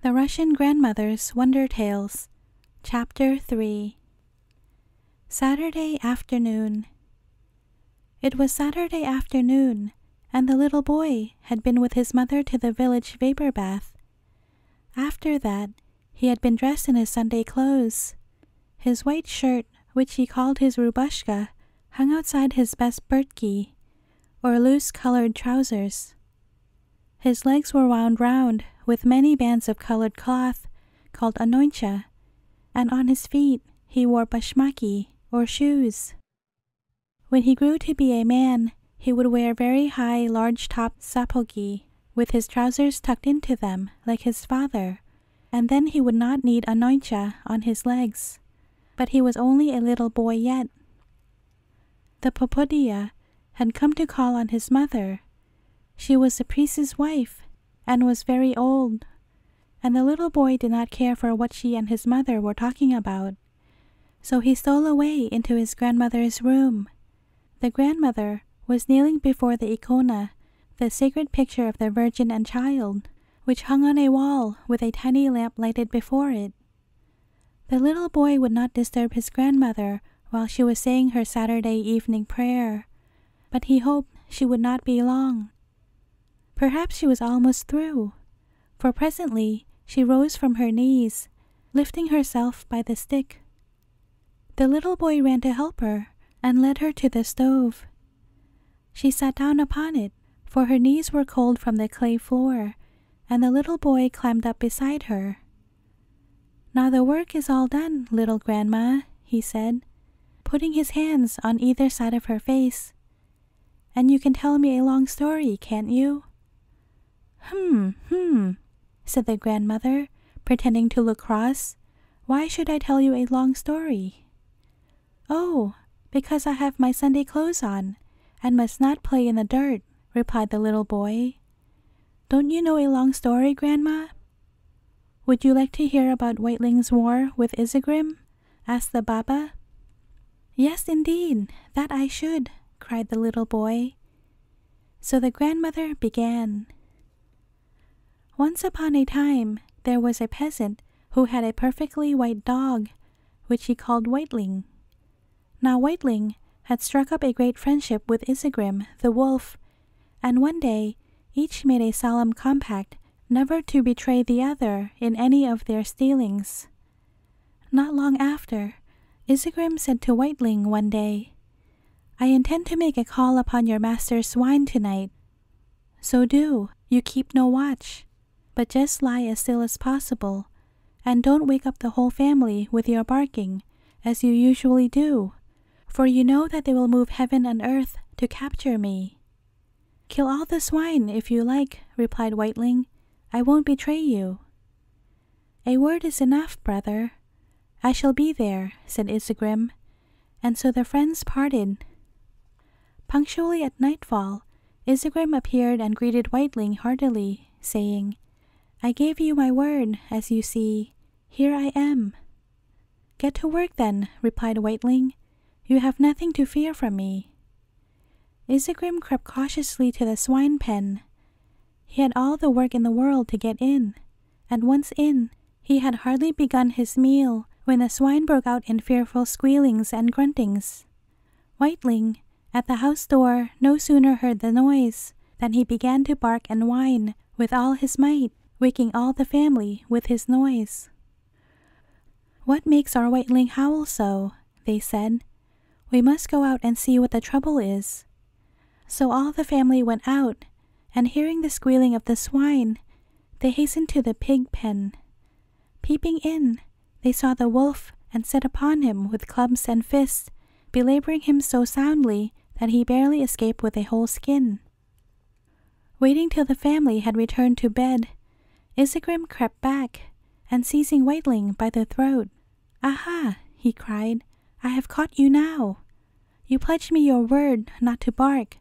The Russian Grandmother's Wondertales, Chapter 3. Saturday afternoon. It was Saturday afternoon, and the little boy had been with his mother to the village vapor bath. After that, he had been dressed in his Sunday clothes. His white shirt, which he called his rubushka, hung outside his best bertki, or loose-colored trousers. His legs were wound round with many bands of colored cloth, called anoincha, and on his feet he wore bashmaki, or shoes. When he grew to be a man, he would wear very high, large-topped sapogi, with his trousers tucked into them, like his father, and then he would not need anoincha on his legs. But he was only a little boy yet. The popodia had come to call on his mother. She was the priest's wife, and was very old, and the little boy did not care for what she and his mother were talking about. So he stole away into his grandmother's room. The grandmother was kneeling before the icona, the sacred picture of the Virgin and Child, which hung on a wall with a tiny lamp lighted before it. The little boy would not disturb his grandmother while she was saying her Saturday evening prayer, but he hoped she would not be long. Perhaps she was almost through, for presently she rose from her knees, lifting herself by the stick. The little boy ran to help her and led her to the stove. She sat down upon it, for her knees were cold from the clay floor, and the little boy climbed up beside her. "Now the work is all done, little grandma," he said, putting his hands on either side of her face. "And you can tell me a long story, can't you?" Said the grandmother, pretending to look cross. "Why should I tell you a long story?" "Oh, because I have my Sunday clothes on, and must not play in the dirt," replied the little boy. "Don't you know a long story, Grandma?" "Would you like to hear about Whiteling's war with Isegrim?" asked the Baba. "Yes, indeed, that I should," cried the little boy. So the grandmother began. Once upon a time, there was a peasant who had a perfectly white dog, which he called Whiteling. Now Whiteling had struck up a great friendship with Isegrim, the wolf, and one day each made a solemn compact never to betray the other in any of their stealings. Not long after, Isegrim said to Whiteling one day, "I intend to make a call upon your master's swine tonight. So do, you keep no watch, but just lie as still as possible, and don't wake up the whole family with your barking, as you usually do, for you know that they will move heaven and earth to capture me." "Kill all the swine if you like," replied Whiteling. "I won't betray you." "A word is enough, brother." "I shall be there," said Isegrim, and so the friends parted. Punctually at nightfall, Isegrim appeared and greeted Whiteling heartily, saying, "I gave you my word, as you see. Here I am." "Get to work then," replied Whiteling. "You have nothing to fear from me." Isegrim crept cautiously to the swine pen. He had all the work in the world to get in, and once in, he had hardly begun his meal when the swine broke out in fearful squealings and gruntings. Whiteling, at the house door, no sooner heard the noise than he began to bark and whine with all his might, waking all the family with his noise. "What makes our Whiteling howl so?" they said. "We must go out and see what the trouble is." So all the family went out, and hearing the squealing of the swine, they hastened to the pig pen. Peeping in, they saw the wolf and set upon him with clubs and fists, belaboring him so soundly that he barely escaped with a whole skin. Waiting till the family had returned to bed, Isegrim crept back, and seizing Whiteling by the throat, "Aha!" he cried, "I have caught you now. You pledged me your word not to bark,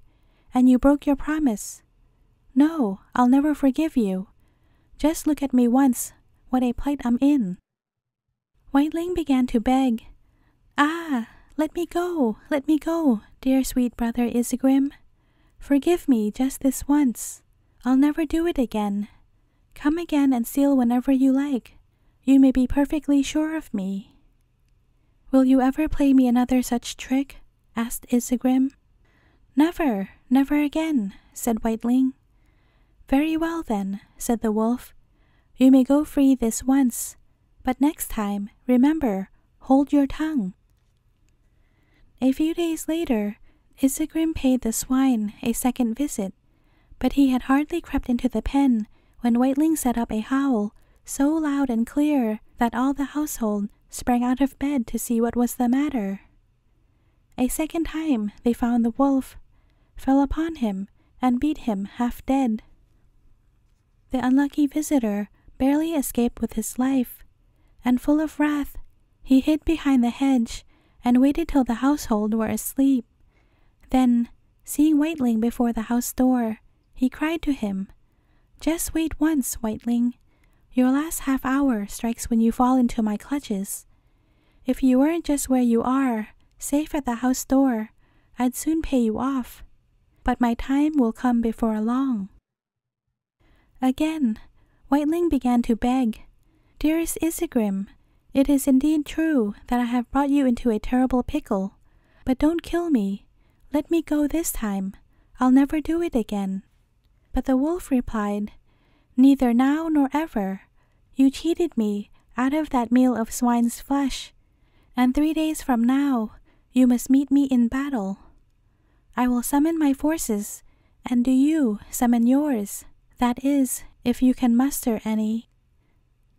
and you broke your promise. No, I'll never forgive you. Just look at me once, what a plight I'm in." Whiteling began to beg, "Ah, let me go, dear sweet brother Isegrim. Forgive me just this once. I'll never do it again. Come again and steal whenever you like. You may be perfectly sure of me." "Will you ever play me another such trick?" asked Isegrim. "Never, never again," said Whiteling. "Very well then," said the wolf. "You may go free this once, but next time, remember, hold your tongue." A few days later, Isegrim paid the swine a second visit, but he had hardly crept into the pen when Whiteling set up a howl so loud and clear that all the household sprang out of bed to see what was the matter. A second time they found the wolf, fell upon him, and beat him half dead. The unlucky visitor barely escaped with his life, and full of wrath, he hid behind the hedge and waited till the household were asleep. Then, seeing Whiteling before the house door, he cried to him, "Just wait once, Whiteling. Your last half hour strikes when you fall into my clutches. If you weren't just where you are, safe at the house door, I'd soon pay you off. But my time will come before long." Again, Whiteling began to beg, "Dearest Isegrim, it is indeed true that I have brought you into a terrible pickle, but don't kill me. Let me go this time. I'll never do it again." But the wolf replied, "Neither now nor ever. You cheated me out of that meal of swine's flesh, and 3 days from now you must meet me in battle. I will summon my forces, and do you summon yours. That is, if you can muster any.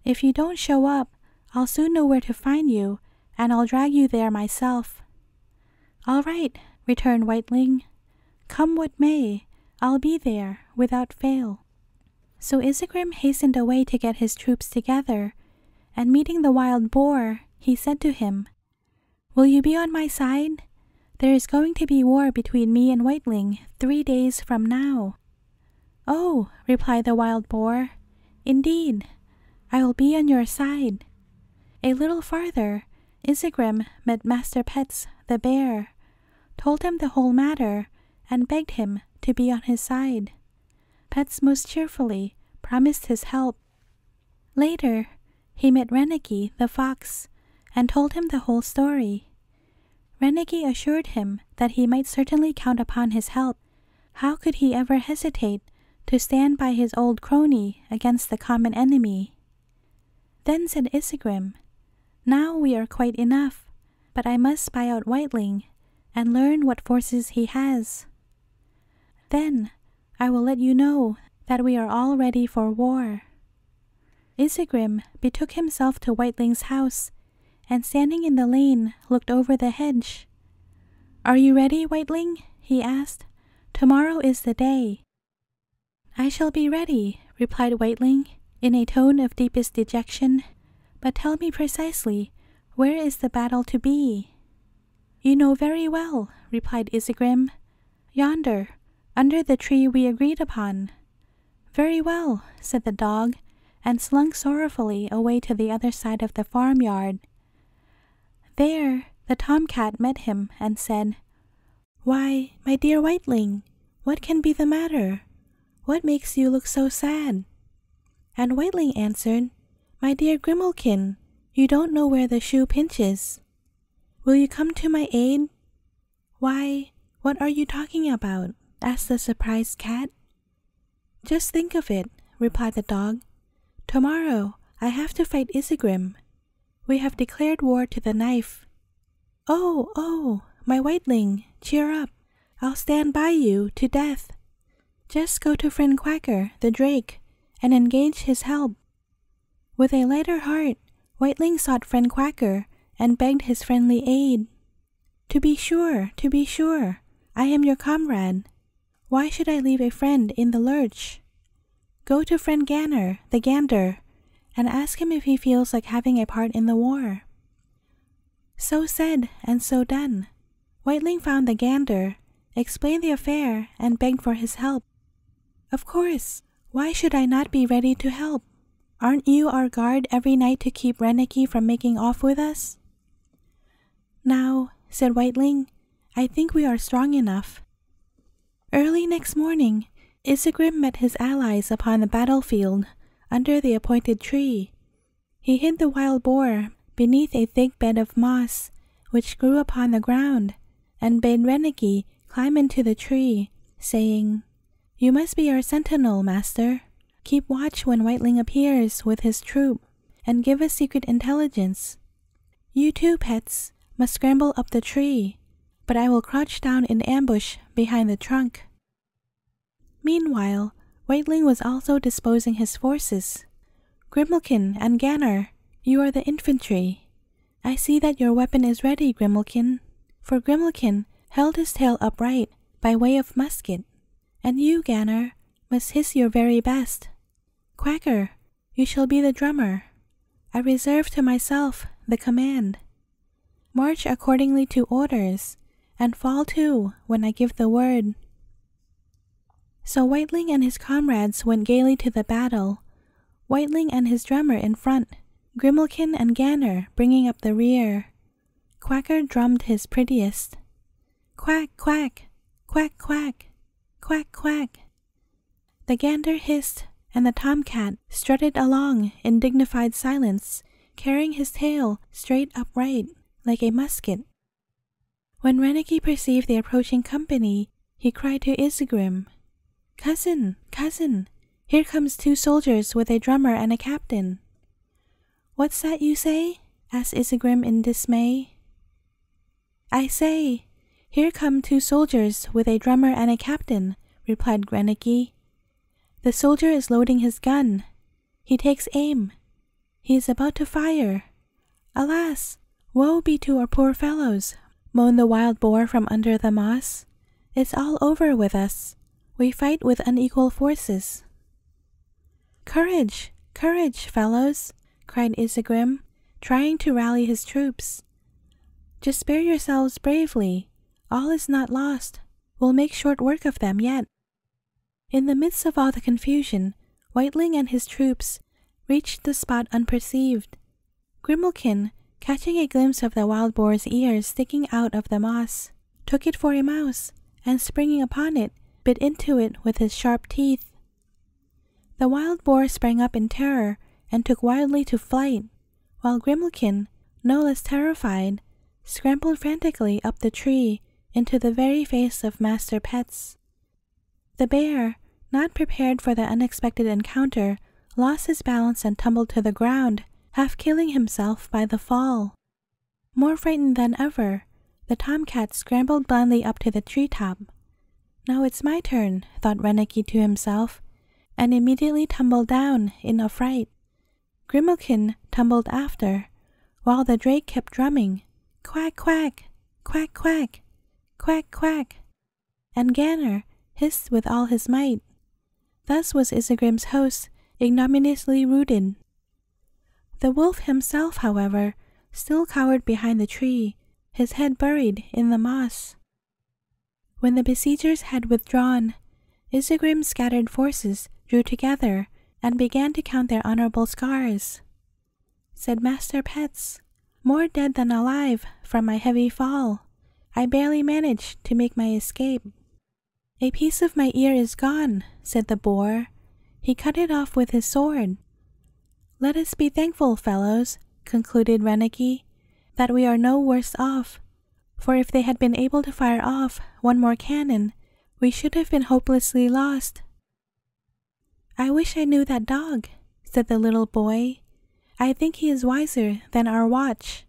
If you don't show up, I'll soon know where to find you, and I'll drag you there myself." "All right," returned Whiteling. "Come what may, I'll be there without fail." So Isegrim hastened away to get his troops together, and meeting the wild boar, he said to him, "Will you be on my side? There is going to be war between me and Whiteling 3 days from now." "Oh," replied the wild boar, "indeed, I will be on your side." A little farther, Isegrim met Master Pets the bear, told him the whole matter, and begged him to be on his side. Pets most cheerfully promised his help. Later, he met Renegade the fox, and told him the whole story. Renegade assured him that he might certainly count upon his help. How could he ever hesitate to stand by his old crony against the common enemy? Then said Isegrim, "Now we are quite enough, but I must spy out Whiteling and learn what forces he has. Then I will let you know that we are all ready for war." Isegrim betook himself to Whiteling's house, and standing in the lane looked over the hedge. "Are you ready, Whiteling?" he asked. "Tomorrow is the day." "I shall be ready," replied Whiteling, in a tone of deepest dejection. "But tell me precisely, where is the battle to be?" "You know very well," replied Isegrim. "Yonder, under the tree we agreed upon." "Very well," said the dog, and slunk sorrowfully away to the other side of the farmyard. There the tomcat met him and said, "Why, my dear Whiteling, what can be the matter? What makes you look so sad?" And Whiteling answered, "My dear Grimalkin, you don't know where the shoe pinches. Will you come to my aid?" "Why, what are you talking about?" asked the surprised cat. "Just think of it," replied the dog. "Tomorrow I have to fight Isegrim. We have declared war to the knife. Oh, oh, my Whiteling, cheer up. I'll stand by you to death. Just go to friend Quacker, the drake, and engage his help." With a lighter heart, Whiteling sought friend Quacker and begged his friendly aid. To be sure, I am your comrade. Why should I leave a friend in the lurch? Go to friend Ganner, the gander, and ask him if he feels like having a part in the war." So said and so done. Whiteling found the gander, explained the affair, and begged for his help. "Of course, why should I not be ready to help? Aren't you our guard every night to keep Renegade from making off with us?" "Now," said Whiteling, "I think we are strong enough." Early next morning, Isegrim met his allies upon the battlefield, under the appointed tree. He hid the wild boar beneath a thick bed of moss, which grew upon the ground, and bade Reneki climb into the tree, saying, "You must be our sentinel, master. Keep watch when Whiteling appears with his troop, and give us secret intelligence. You too, pets, must scramble up the tree, but I will crouch down in ambush behind the trunk." Meanwhile, Whiteling was also disposing his forces. "Grimalkin and Ganner, you are the infantry. I see that your weapon is ready, Grimalkin." For Grimalkin held his tail upright by way of musket. "And you, Ganner, must hiss your very best. Quacker, you shall be the drummer. I reserve to myself the command. March accordingly to orders, and fall to when I give the word." So Whiteling and his comrades went gaily to the battle, Whiteling and his drummer in front, Grimalkin and Ganner bringing up the rear. Quacker drummed his prettiest. Quack, quack, quack, quack, quack, quack. The gander hissed, and the tomcat strutted along in dignified silence, carrying his tail straight upright like a musket. When Reneki perceived the approaching company, he cried to Isegrim, "Cousin, cousin, here comes 2 soldiers with a drummer and a captain." "What's that you say?" asked Isegrim in dismay. "I say, here come 2 soldiers with a drummer and a captain," replied Reneki. "The soldier is loading his gun. He takes aim. He is about to fire. Alas, woe be to our poor fellows," moaned the wild boar from under the moss. "It's all over with us. We fight with unequal forces." "Courage, courage, fellows," cried Isegrim, trying to rally his troops. "Just bear yourselves bravely. All is not lost. We'll make short work of them yet." In the midst of all the confusion, Whiteling and his troops reached the spot unperceived. Grimalkin, catching a glimpse of the wild boar's ears sticking out of the moss, took it for a mouse, and springing upon it, bit into it with his sharp teeth. The wild boar sprang up in terror and took wildly to flight, while Grimalkin, no less terrified, scrambled frantically up the tree into the very face of Master Pets. The bear, not prepared for the unexpected encounter, lost his balance and tumbled to the ground, half killing himself by the fall. More frightened than ever, the tomcat scrambled blindly up to the treetop. "Now it's my turn," thought Reneki to himself, and immediately tumbled down in affright. Grimalkin tumbled after, while the drake kept drumming, "Quack, quack, quack, quack, quack, quack," and Ganner hissed with all his might. Thus was Isegrim's host ignominiously routed. The wolf himself, however, still cowered behind the tree, his head buried in the moss. When the besiegers had withdrawn, Isegrim's scattered forces drew together and began to count their honorable scars. Said Master Pets, "More dead than alive from my heavy fall. I barely managed to make my escape." "A piece of my ear is gone," said the boar. "He cut it off with his sword." "Let us be thankful, fellows," concluded Reneki, "that we are no worse off, for if they had been able to fire off one more cannon, we should have been hopelessly lost." "I wish I knew that dog," said the little boy. "I think he is wiser than our watch."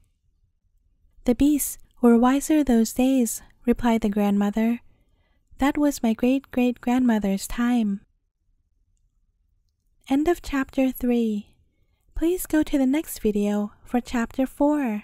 "The beasts were wiser those days," replied the grandmother. "That was my great-great-grandmother's time." End of Chapter 3. Please go to the next video for Chapter 4.